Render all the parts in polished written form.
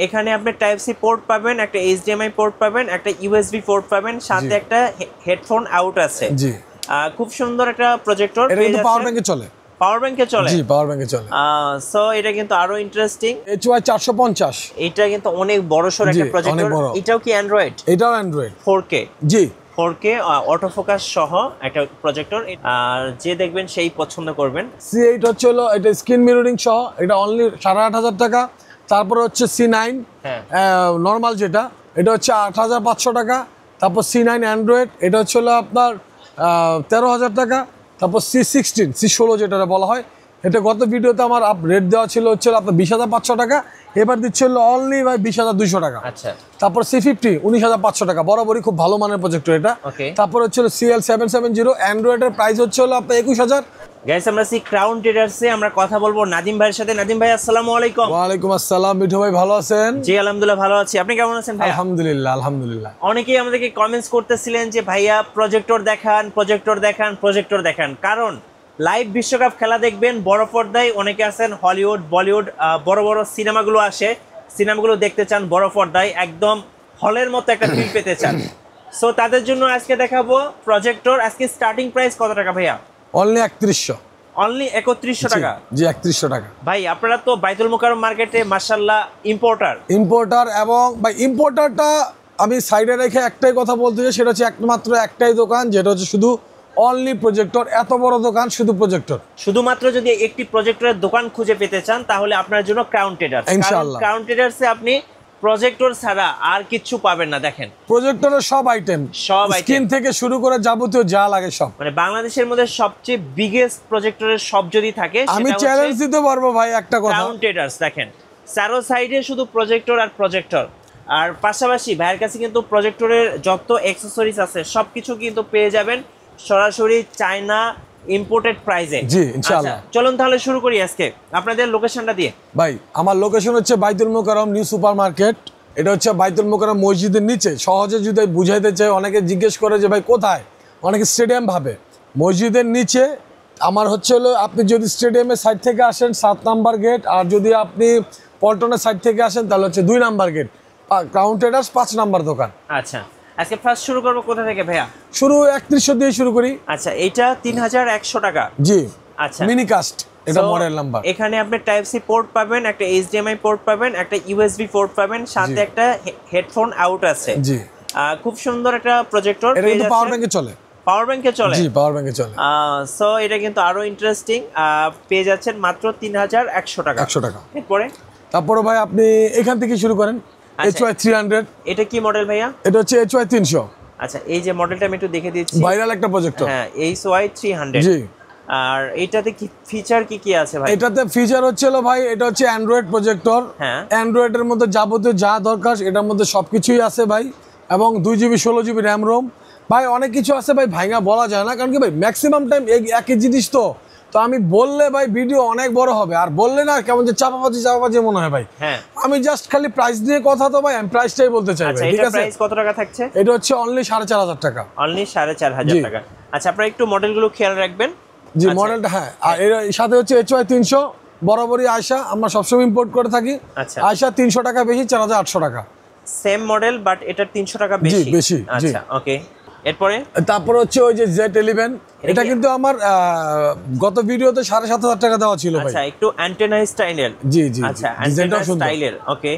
এখানে আপনি type C port পাবেন, একটা এইচডিএমআই পোর্ট পাবেন, একটা ইউএসবি পোর্ট পাবেন, সাথে একটা হেডফোন আউট আছে। জি, খুব সুন্দর একটা প্রজেক্টর। এটা কিন্তু পাওয়ার ব্যাংকে চলে। পাওয়ার ব্যাংকে চলে? জি, পাওয়ার ব্যাংকে চলে। সো এটা কিন্তু আরো ইন্টারেস্টিং। HY 450 এটা কিন্তু অনেক বড়সড় একটা প্রজেক্টর। এটাও কি অ্যান্ড্রয়েড? এটাও অ্যান্ড্রয়েড 4K। জি, 4K অটোফোকাস সহ একটা প্রজেক্টর। আর যে দেখবেন সেই পছন্দ করবেন। C8 হচ্ছে হলো এটা স্ক্রিন মিররিং সহ, এটা অনলি 8,500 টাকা। তারপরে হচ্ছে C9 নরমাল যেটা, এটা হচ্ছে 8,500 টাকা। তারপর C9 অ্যান্ড্রয়েড, এটা হচ্ছে হলো আপনার 13,000 টাকা। তারপর C16 যেটা বলা হয়, এটা গত ভিডিওতে আমার রেট দেওয়া ছিল হচ্ছে আপনার 20,500 টাকা, এবার দিচ্ছে হলো অনলি ভাই 20,200 টাকা। আচ্ছা। তারপর C50 19,500 টাকা, বরাবরই খুব ভালো মানের প্রজেক্টর এটা। তারপর হচ্ছে হলো CL770 অ্যান্ড্রয়েডের প্রাইস হচ্ছে হলো আপনার 21,000। গাইস, আমরা ক্রাউন ট্রেডার্সে আমরা কথা বলবো নাদিম ভাইয়ের সাথে। নাদিম ভাই, আসসালামু আলাইকুম। ওয়া আলাইকুম আসসালাম। মিঠু ভাই ভালো আছেন? জি আলহামদুলিল্লাহ ভালো আছি। আপনি কেমন আছেন ভাই? আলহামদুলিল্লাহ আলহামদুলিল্লাহ। অনেকেই আমাদেরকে কমেন্টস করতেছিলেন যে ভাইয়া প্রজেক্টর দেখান, প্রজেক্টর দেখান, প্রজেক্টর দেখান। কারণ লাইভ বিশ্বকাপ খেলা দেখবেন বড় পর্দায়, অনেকে আছেন হলিউড বলিউড বড় বড় সিনেমাগুলো আসে, সিনেমাগুলো দেখতে চান বড় পর্দায়, একদম হলের মতো একটা ফিল পেতে চান। সো তাদের জন্য আজকে দেখাবো প্রজেক্টর। আজকে স্টার্টিং প্রাইস কত টাকা ভাইয়া? অনলি 3100। অনলি 3100 টাকা? জি 3100 টাকা। ভাই আপনারা তো বাইতুল মোকাররম মার্কেটে মাশাআল্লাহ ইম্পোর্টার এবং ভাই ইম্পোর্টারটা আমি সাইডে রেখে একটাই কথা বলতে চাই, সেটা হচ্ছে একমাত্র একটাই দোকান যেটা হচ্ছে শুধু অনলি প্রজেক্টর। এত বড় দোকান শুধু প্রজেক্টর। শুধুমাত্র যদি একটি প্রজেক্টরের দোকান খুঁজে পেতে চান তাহলে আপনার জন্য ক্রাউন ট্রেডার্স। ইনশাআল্লাহ ক্রাউন ট্রেডার্সে আপনি প্রজেক্টর ছাড়া আর কিছু পাবেন না। দেখেন প্রজেক্টরের সব আইটেম, স্ক্রিন থেকে শুরু করে যাবতীয় যা লাগে সব। মানে বাংলাদেশের মধ্যে সবচেয়ে বিগেস্ট প্রজেক্টরের সব যদি থাকে, আমি চ্যালেঞ্জ দিতে পারবো ভাই একটা কথা, ক্রাউন ট্রেডার্স। দেখেন চারো সাইডে শুধু প্রজেক্টর আর প্রজেক্টর। আর পাশাপাশি ভাইয়ের কাছে কিন্তু প্রজেক্টরের যত অ্যাকসেসরিজ আছে সবকিছু কিন্তু পেয়ে যাবেন সরাসরি চায়না ইম্পোর্টেড প্রাইসে। জি ইনশাআল্লাহ। চলুন তাহলে শুরু করি আজকে আপনাদের লোকেশনটা দিয়ে। ভাই আমার লোকেশন হচ্ছে বাইতুল মোকাররম নিউ সুপার মার্কেট। এটা হচ্ছে বাইতুল মোকাররম মসজিদের নিচে। সহজে যদি বুঝাইতে চাই, অনেকে জিজ্ঞেস করে যে ভাই কোথায়, অনেকে স্টেডিয়াম ভাবে। মসজিদের নিচে আমার হচ্ছে হলো, আপনি যদি স্টেডিয়ামের সাইড থেকে আসেন 7 নাম্বার গেট, আর যদি আপনি পল্টনের সাইড থেকে আসেন তাহলে হচ্ছে 2 number gate. Crown traders 5 number দোকান। আচ্ছা, আজকে ফার্স্ট শুরু করব কোথা থেকে ভাইয়া? শুরু 3100 দিয়ে শুরু করি। আচ্ছা, এইটা 3100 টাকা। জি আচ্ছা, মিনি কাস্ট, এটা মডেল নাম্বার। এখানে আপনি টাইপ সি পোর্ট পাবেন, একটা এইচডিএমআই পোর্ট পাবেন, একটা ইউএসবি পোর্ট পাবেন, সাথে একটা হেডফোন আউট আছে। জি, খুব সুন্দর একটা প্রজেক্টর। এটা কিন্তু পাওয়ার ব্যাংকে চলে। পাওয়ার ব্যাংকে চলে? জি পাওয়ার ব্যাংকে চলে। সো এটা কিন্তু আরো ইন্টারেস্টিং। পেয়ে যাচ্ছেন মাত্র 3100 টাকা। 100 টাকা। এরপরে তারপরে ভাই আপনি এখান থেকে শুরু করেন। HY 300। এটা কি মডেল ভাইয়া? এটা হচ্ছে HY 300। আচ্ছা, এই যে মডেলটা আমি একটু দেখে দিচ্ছি, ভাইরাল একটা প্রজেক্টর। হ্যাঁ, HY 300। জি। আর এটাতে কি ফিচার কি আছে ভাই? এটাতে ফিচার হচ্ছে হলো ভাই, এটা হচ্ছে অ্যান্ড্রয়েড প্রজেক্টর। হ্যাঁ, অ্যান্ড্রয়েডের মধ্যে যাবতীয় যা দরকার এটার মধ্যে সবকিছুই আছে ভাই। এবং 2GB 16GB র্যাম রোম ভাই, অনেক কিছু আছে ভাই, ভাইঙা বলা যায় না। কারণ কি ভাই ম্যাক্সিমাম টাইম একই জিনিস তো আমি বললে ভাই ভিডিও অনেক বড় হবে, আর বললে না কেমন যে চাপাবাজি মনে হয় ভাই। হ্যাঁ, আমি জাস্ট খালি প্রাইস দিয়ে কথা, তো ভাই আমি প্রাইসটাই বলতে চাই ভাই। ঠিক আছে, প্রাইস কত টাকা থাকছে? এটা হচ্ছে অনলি 4,500 টাকা। অনলি 4,500 টাকা। আচ্ছা, আপনারা একটু মডেলগুলো খেয়াল রাখবেন। জি মডেলটা, হ্যাঁ। আর এর সাথে হচ্ছে HY 300 বরাবরই আয়শা, আমরা সবসময় ইম্পোর্ট করে থাকি। আচ্ছা, আয়শা 300 টাকা বেশি, 4,800 টাকা। সেম মডেল বাট এটা 300 টাকা বেশি। আচ্ছা, ওকে। এরপরে তারপর হচ্ছে ওই যে Z11, এটা কিন্তু আমার গত ভিডিওতে 7,500 টাকা দেওয়া ছিল ভাই। আচ্ছা, একটু অ্যান্টেনা স্টাইলের। জি জি, আচ্ছা, অ্যান্টেনা স্টাইলের। ওকে,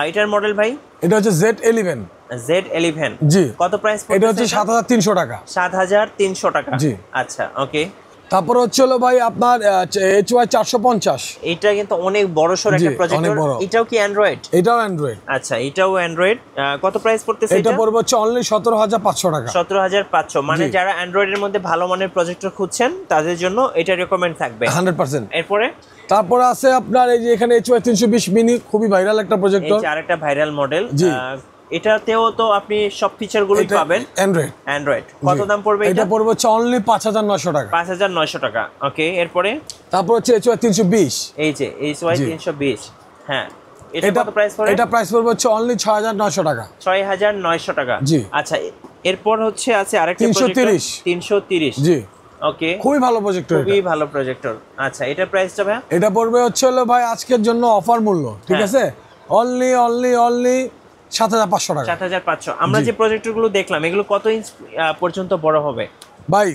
এটার মডেল ভাই? এটা হচ্ছে Z11। Z11। জি। কত প্রাইস পড়ছে? এটা হচ্ছে 7,300 টাকা। 7,300 টাকা। জি। আচ্ছা, ওকে। তারপর হচ্ছে হলো ভাই আপনার HY 450। এটা কিন্তু অনেক বড়সড় একটা প্রজেক্টর। এটাও কি অ্যান্ড্রয়েড? এটাও অ্যান্ড্রয়েড। আচ্ছা, এটাও অ্যান্ড্রয়েড। কত প্রাইস পড়তেছে এটা? পড়বে হচ্ছে অনলি 17,500 টাকা। 17,500। মানে যারা অ্যান্ড্রয়েডের মধ্যে ভালো মানের প্রজেক্টর খুঁজছেন তাদের জন্য এটা রেকমেন্ড থাকবে 100%। এরপরে তারপর আছে আপনার এই যে এখানে HY 320 মিনি, খুবই ভাইরাল একটা প্রজেক্টর। এই আরেকটা ভাইরাল মডেল। এটাতেও তো আপনি সব ফিচার গুলোই পাবেন। অ্যান্ড্রয়েড কত দাম পড়বে এটা? এটা পড়বে হচ্ছে অনলি 5,900 টাকা। 5,900 টাকা। ওকে, এরপরে? তারপর হচ্ছে HY 320। এই যে HY 320। হ্যাঁ, এটা কত প্রাইস পড়বে? এটা প্রাইস পড়বে হচ্ছে অনলি 6,900 টাকা। 6,900 টাকা। জি। আচ্ছা, এরপর হচ্ছে আছে আরেকটা 330। 330। জি। ওকে, খুবই ভালো প্রজেক্টর। খুবই ভালো প্রজেক্টর। আচ্ছা, এটা প্রাইসটা ভাই? এটা পড়বে হচ্ছে হলো ভাই আজকের জন্য অফার মূল্য, ঠিক আছে, অনলি অনলি অনলি 7500 টাকা। 7500। আমরা যে প্রজেক্টরগুলো দেখলাম এগুলো কত ইঞ্চ পর্যন্ত বড় হবে ভাই?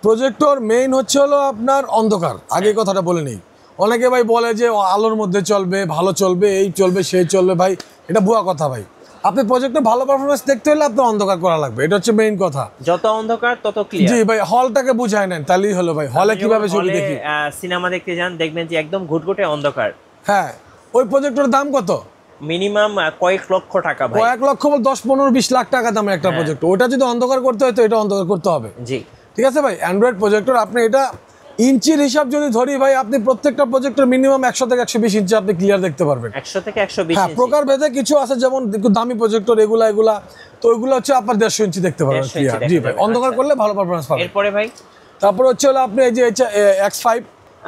প্রজেক্টর মেইন হচ্ছে হলো আপনার অন্ধকার, আগে কথাটা বলে নেই। অনেকে ভাই বলে যে আলোর মধ্যে চলবে, ভালো চলবে, এই চলবে সেই চলবে, ভাই এটা ভুয়া কথা ভাই। আপনি প্রজেক্টর ভালো পারফরমেন্স দেখতে হলে আপনার অন্ধকার করা লাগবে, এটা হচ্ছে মেইন কথা। যত অন্ধকার তত ক্লিয়ার। জি ভাই, হলটাকে বুঝায় নেন তাহলেই হলো ভাই। হলে কিভাবে ছবি দেখি, সিনেমা দেখতে যান দেখবেন যে একদম ঘুটঘুটে অন্ধকার। হ্যাঁ, ওই প্রজেক্টরের দাম কত? মিনিমাম কয়েক লক্ষ টাকা ভাই। কয়েক লক্ষ বল 10-15-20 লাখ টাকা দামের একটা প্রজেক্টর। ওটা যদি অন্ধকার করতে হয় তো এটা অন্ধকার করতে হবে। জি ঠিক আছে ভাই। অ্যান্ড্রয়েড প্রজেক্টর আপনি এটা ইঞ্চির হিসাব যদি ধরি ভাই, আপনি প্রত্যেকটা প্রজেক্টর মিনিমাম 100 থেকে 120 ইঞ্চি আপনি ক্লিয়ার দেখতে পারবেন। 100 থেকে 120 হ্যাঁ, ইঞ্চি। প্রকার ভেদে কিছু আছে, যেমন একটু দামি প্রজেক্টর এগুলা তো ওইগুলো হচ্ছে আপনার 150 ইঞ্চি দেখতে পারবেন 150 ইঞ্চি ক্লিয়ার। জি ভাই, অন্ধকার করলে ভালো পারফরম্যান্স পাবেন। এরপরে ভাই তারপর হচ্ছে হলো আপনি এই যে X5,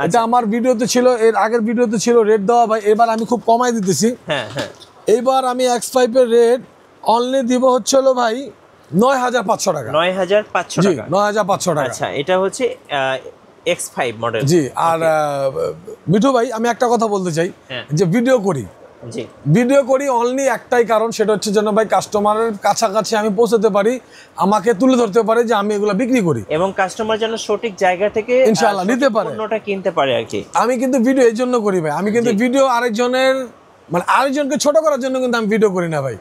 এটা আমার ভিডিওতে ছিল, এর আগের ভিডিওতে ছিল রেট দেওয়া ভাই। এবার আমি খুব কমাই দিতেছি। হ্যাঁ হ্যাঁ, এইবার আমি X5 এর রেট অনলি দিব হচ্ছে হলো ভাই 9500 টাকা। 9500 জি, টাকা। 9500 টাকা। আচ্ছা, এটা হচ্ছে X5 মডেল। জি। আর মিঠু ভাই, আমি একটা কথা বলতে চাই, যে ভিডিও করি, জি ভিডিও করি অনলি একটাই কারণ, সেটা হচ্ছে যেন ভাই কাস্টমারের কাছাকাছি আমি পৌঁছাতে পারি, আমাকে তুলে ধরতে পারে যে আমি এগুলো বিক্রি করি, এবং কাস্টমার যেন সঠিক জায়গা থেকে ইনশাআল্লাহ নিতে পারে, পণ্যটা কিনতে পারে আর কি। আমি কিন্তু ভিডিও এই জন্য করি ভাই। আমি কিন্তু ভিডিও আরেকজনের মানে আরেকজনকে ছোট করার জন্য কিন্তু আমি ভিডিও করি না ভাই।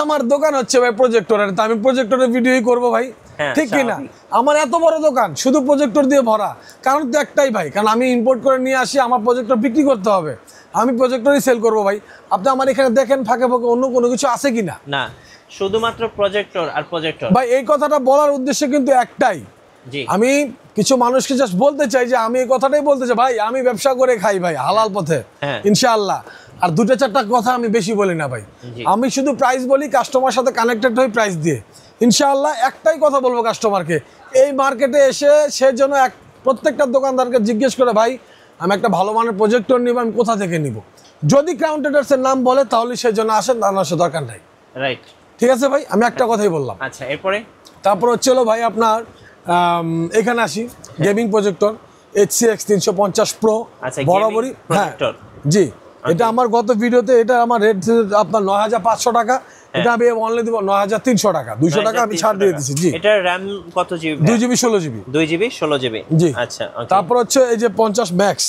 আমার দোকান হচ্ছে ভাই প্রজেক্টরের, তো আমি প্রজেক্টরের ভিডিওই করবো ভাই, ঠিক কিনা? আমার এত বড় দোকান শুধু প্রজেক্টর দিয়ে ভরা, কারণ তো একটাই ভাই, কারণ আমি ইম্পোর্ট করে নিয়ে আসি, আমার প্রজেক্টর বিক্রি করতে হবে, আমি প্রজেক্টরই সেল করবো ভাই। আপনি আমার এখানে দেখেন ফাঁকে ফাঁকে অন্য কোনো কিছু আছে কিনা? না, শুধুমাত্র প্রজেক্টর আর প্রজেক্টর ভাই। এই কথাটা বলার উদ্দেশ্য কিন্তু একটাই, আমি কিছু মানুষকে জাস্ট বলতে চাই যে আমি এই কথাটাই বলতে চাই ভাই, আমি ব্যবসা করে খাই ভাই হালাল পথে ইনশাআল্লাহ। আর দুটো চারটা কথা আমি বেশি বলি না ভাই, আমি শুধু প্রাইস বলি, কাস্টমার সাথে কানেক্টেড হই প্রাইস দিয়ে ইনশাআল্লাহ। একটাই কথা বলবো কাস্টমারকে, এই মার্কেটে এসে সে যেন প্রত্যেকটা দোকানদারকে জিজ্ঞেস করে ভাই আমি একটা ভালো মানের প্রজেক্টর নিব, আমি কোথা থেকে নিব। যদি ক্রাউন ট্রেডার্সের নাম বলে তাহলে সেই জন্য আসেন, না আসে দরকার নাই। রাইট, ঠিক আছে ভাই, আমি একটা কথাই বললাম। আচ্ছা, এরপরে তারপর হচ্ছে হলো ভাই আপনার এখানে আসি, গেমিং প্রজেক্টর HCX 350 Pro বরাবরই। হ্যাঁ জি, এটা আমার গত ভিডিওতে এটা আমার রেট আপনার 9500 টাকা, এটা আমি অনলি দিব 9300 টাকা, 200 টাকা আমি ছাড় দিয়ে দিচ্ছি। জি, এটা RAM কত GB? 2GB 16GB। 2GB 16GB। জি, আচ্ছা। তারপর হচ্ছে এই যে 50 ম্যাক্স,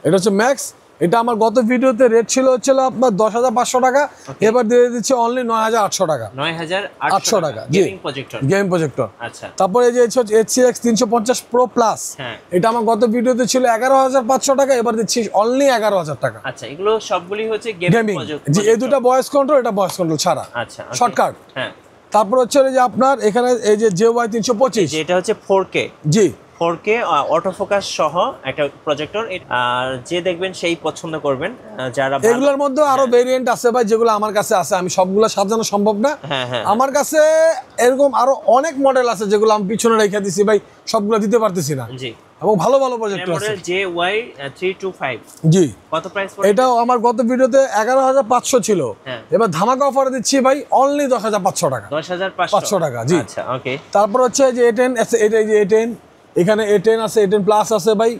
এটা হচ্ছে ম্যাক্স, এটা আমার গত ভিডিওতে রেট ছিল আপনার 10500 টাকা, এবার দিয়ে দিচ্ছি অনলি 9800 টাকা। 9800 টাকা। জি, গেম প্রজেক্টর। আচ্ছা। তারপরে এই যে HCX 350 Pro Plus, এটা আমার গত ভিডিওতে ছিল 11500 টাকা, এবার দিচ্ছি অনলি 11000 টাকা। আচ্ছা, এগুলো সবগুলি হচ্ছে গেমিং প্রজেক্টর। জি, এই দুটো ভয়েস কন্ট্রোল, এটা ভয়েস কন্ট্রোল ছাড়া। আচ্ছা, শর্টকাট। হ্যাঁ। তারপর হচ্ছে যে আপনার এখানে এই যে JY 325, এটা হচ্ছে 4K। জি, 4K অটোফোকাস সহ একটা প্রজেক্টর, আর যে দেখবেন সেই পছন্দ করবেন। যারা এগুলোর মধ্যে আরো ভেরিয়েন্ট আছে ভাই, যেগুলো আমার কাছে আছে, আমি সবগুলো সাজানো সম্ভব না। আমার কাছে এরকম আরো অনেক মডেল আছে যেগুলো আমি পিছনে রেখে দিছি ভাই, সবগুলো দিতে পারতেছি না। জি, এবং ভালো ভালো প্রজেক্টর আছে। JY 325, জি, কত প্রাইস পড়ে? এটাও আমার গত ভিডিওতে 11500 ছিল, এবার ধামাকা অফারে দিচ্ছি ভাই অনলি 10500 টাকা। 10500 টাকা। জি, আচ্ছা, ওকে। তারপর হচ্ছে যে A10, এটা এই যে A10, এখানে A10 আছে, A10 প্লাস আছে ভাই।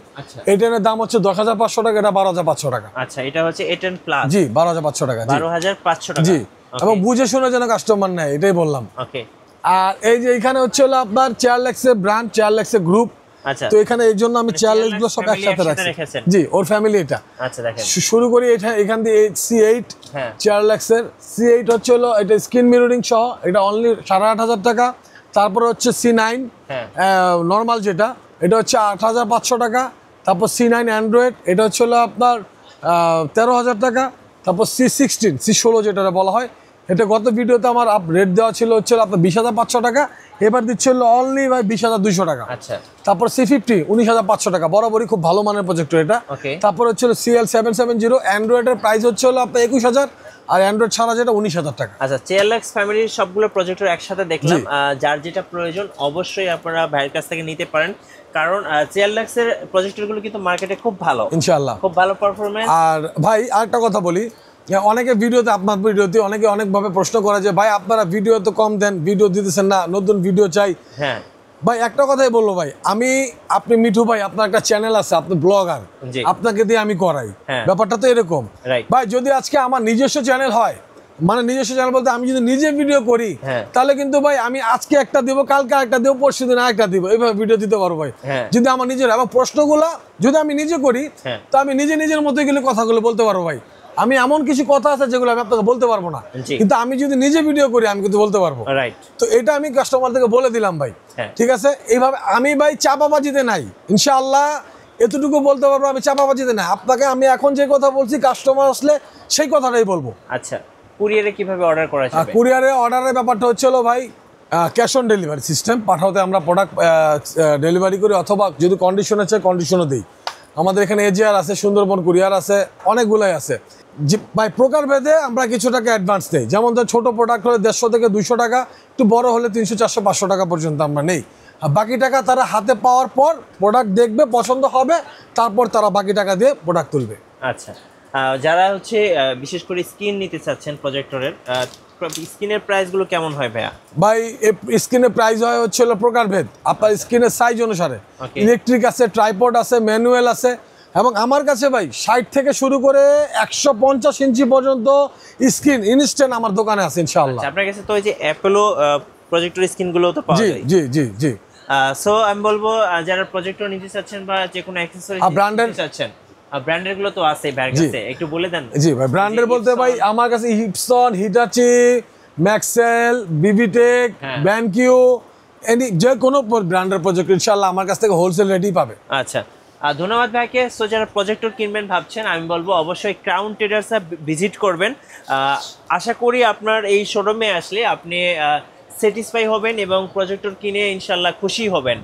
A10 এর দাম হচ্ছে 10500 টাকা, এটা 12500 টাকা। আচ্ছা, এটা হচ্ছে A10 প্লাস। জি, 12500 টাকা। 12500 টাকা। জি, এবং বুঝে শুনে যেন কাস্টমার নেয়, এটাই বললাম। ওকে। আর এই যে এখানে হচ্ছে হলো আপনার চেয়ারলেক্সের ব্র্যান্ড, চেয়ারলেক্সের গ্রুপ। আচ্ছা, তো এখানে এই জন্য আমি চেয়ারলেক্স গুলো সব একসাথে রাখছি। জি, ওর ফ্যামিলি এটা। আচ্ছা, দেখেন শুরু করি এখান দিয়ে C8 চেয়ারলেক্সের। C8 হচ্ছে হলো এটা স্ক্রিন মিররিং সহ, এটা অনলি 8500 টাকা। তারপরে হচ্ছে C9 নর্মাল যেটা, এটা হচ্ছে 8500 টাকা। তারপর C9 অ্যান্ড্রয়েড, এটা হচ্ছে হলো আপনার 13000 টাকা। তারপর C16 যেটা বলা হয়, এটা গত ভিডিওতে আমার রেট দেওয়া ছিল হচ্ছে আপনার 20500 টাকা, এবার দিচ্ছে হলো অনলি ভাই 20200 টাকা। আচ্ছা। তারপর C50 19500 টাকা, বরাবরই খুব ভালো মানের প্রজেক্টর এটা। তারপর হচ্ছে CL770 অ্যান্ড্রয়েডের প্রাইস হচ্ছে হলো আপনার 21000, আর অ্যান্ড্রয়েড ছাড়া যেটা 19000 টাকা। আচ্ছা, চেয়ারলেক্স ফ্যামিলির সবগুলো প্রজেক্টর একসাথে দেখলাম। যার যেটা প্রয়োজন অবশ্যই আপনারা ভাইয়ের কাছ থেকে নিতে পারেন, কারণ চেয়ারলেক্সের প্রজেক্টরগুলো কিন্তু মার্কেটে খুব ভালো, ইনশাআল্লাহ খুব ভালো পারফরম্যান্স। আর ভাই আরেকটা কথা বলি, অনেকে ভিডিওতে আপনার ভিডিওতে অনেকে অনেকভাবে প্রশ্ন করে যে ভাই আপনারা ভিডিও তো কম দেন, ভিডিও দিতেছেন না, নতুন ভিডিও চাই। হ্যাঁ, ভাই একটা কথাই বলবো ভাই, আপনি মিঠু ভাই, আপনার একটা চ্যানেল আছে, আপনি ব্লগার, জি। আপনাকে দিয়ে আমি করাই, হ্যাঁ। ব্যাপারটা তো এরকম। Right. ভাই যদি আজকে আমার নিজস্ব চ্যানেল হয়, মানে নিজস্ব চ্যানেল বলতে আমি যদি নিজে ভিডিও করি, হ্যাঁ। তাহলে কিন্তু ভাই আমি আজকে একটা দিব, কালকে একটা দিব, পরশু দিন আরেকটা দিব, এইভাবে ভিডিও দিতে পারবো ভাই। হ্যাঁ। যদি আমার নিজের এবং প্রশ্নগুলা যদি আমি নিজে করি, হ্যাঁ। তো আমি নিজের মতো গেলে কথাগুলো বলতে পারবো ভাই। আমি এমন কিছু কথা আছে যেগুলো আমি আপনাকে বলতে পারবো না, জি। কিন্তু আমি যদি নিজে ভিডিও করি আমি কিন্তু বলতে পারবো। রাইট। তো এটা আমি কাস্টমারদেরকে বলে দিলাম ভাই। হ্যাঁ। ঠিক আছে, এইভাবে আমি ভাই চাপাবাজিতে নাই, ইনশাআল্লাহ এতটুকু বলতে পারবো, আমি চাপাবাজিতে নাই। আপনাকে আমি এখন যে কথা বলছি, কাস্টমার আসলে সেই কথাটাই বলবো। আচ্ছা, কুরিয়ারে কিভাবে অর্ডার করা যাবে? কুরিয়ারে অর্ডারের ব্যাপারটা হচ্ছে হলো ভাই, ক্যাশ অন ডেলিভারি সিস্টেম, পাঠাতে আমরা প্রোডাক্ট ডেলিভারি করি, অথবা যদি কন্ডিশন আছে কন্ডিশনও দিই। আমাদের এখানে এজিআর আছে, সুন্দরবন কুরিয়ার আছে, অনেকগুলোই আছে। যে ভাই প্রকারভেদে আমরা কিছু টাকা অ্যাডভান্স নেই, যেমন ধর ছোটো প্রোডাক্ট হলে 150 থেকে 200 টাকা, একটু বড় হলে 300, 400, 500 টাকা পর্যন্ত আমরা নেই। আর বাকি টাকা তারা হাতে পাওয়ার পর প্রোডাক্ট দেখবে, পছন্দ হবে, তারপর তারা বাকি টাকা দিয়ে প্রোডাক্ট তুলবে। আচ্ছা, যারা হচ্ছে বিশেষ করে স্ক্রিন নিতে চাচ্ছেন প্রজেক্টরের, স্ক্রিনের প্রাইসগুলো কেমন হয় ভাইয়া? ভাই স্ক্রিনের প্রাইস হয় হচ্ছে হলো প্রকারভেদ, আপনার স্ক্রিনের সাইজ অনুসারে। Okay. ইলেকট্রিক আছে, ট্রাইপড আছে, ম্যানুয়াল আছে, এবং আমার কাছে ভাই 60 থেকে শুরু করে 150 ইঞ্চি পর্যন্ত স্ক্রিন ইনস্ট্যান্ট আমার দোকানে আছে ইনশাআল্লাহ। আচ্ছা, আপনার কাছে তো ওই যে অ্যাপোলো প্রজেক্টর স্ক্রিনগুলো তো পাওয়া জি যায়। জি জি জি। সো আমি বলবো যারা প্রজেক্টর নিতে চাচ্ছেন বা যে কোনো অ্যাকসেসরি branded- নিতে চাচ্ছেন, ব্র্যান্ডের গুলো তো আছে ভাইয়ের জি। কাছে, একটু বলে দেন। জি ভাই, ব্র্যান্ডের বলতে ভাই আমার কাছে হিপসন, হিটাচি, ম্যাক্সেল, বিবিটেক, হ্যাঁ। ব্যানকিউ, যে কোনো ব্র্যান্ডের প্রজেক্ট ইনশাআল্লাহ আমার কাছ থেকে হোলসেল রেটই পাবে। আচ্ছা, ধন্যবাদ ভাইকে। সো যারা প্রজেক্টর কিনবেন ভাবছেন, আমি বলবো অবশ্যই ক্রাউন ট্রেডার্সে ভিজিট করবেন। আশা করি আপনার এই শোরুমে আসলে আপনি স্যাটিসফাই হবেন এবং প্রজেক্টর কিনে ইনশাল্লাহ খুশি হবেন।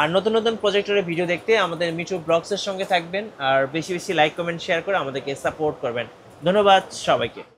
আর নতুন নতুন প্রজেক্টরের ভিডিও দেখতে আমাদের মিঠু ব্লগসের সঙ্গে থাকবেন, আর বেশি বেশি লাইক কমেন্ট শেয়ার করে আমাদেরকে সাপোর্ট করবেন। ধন্যবাদ সবাইকে।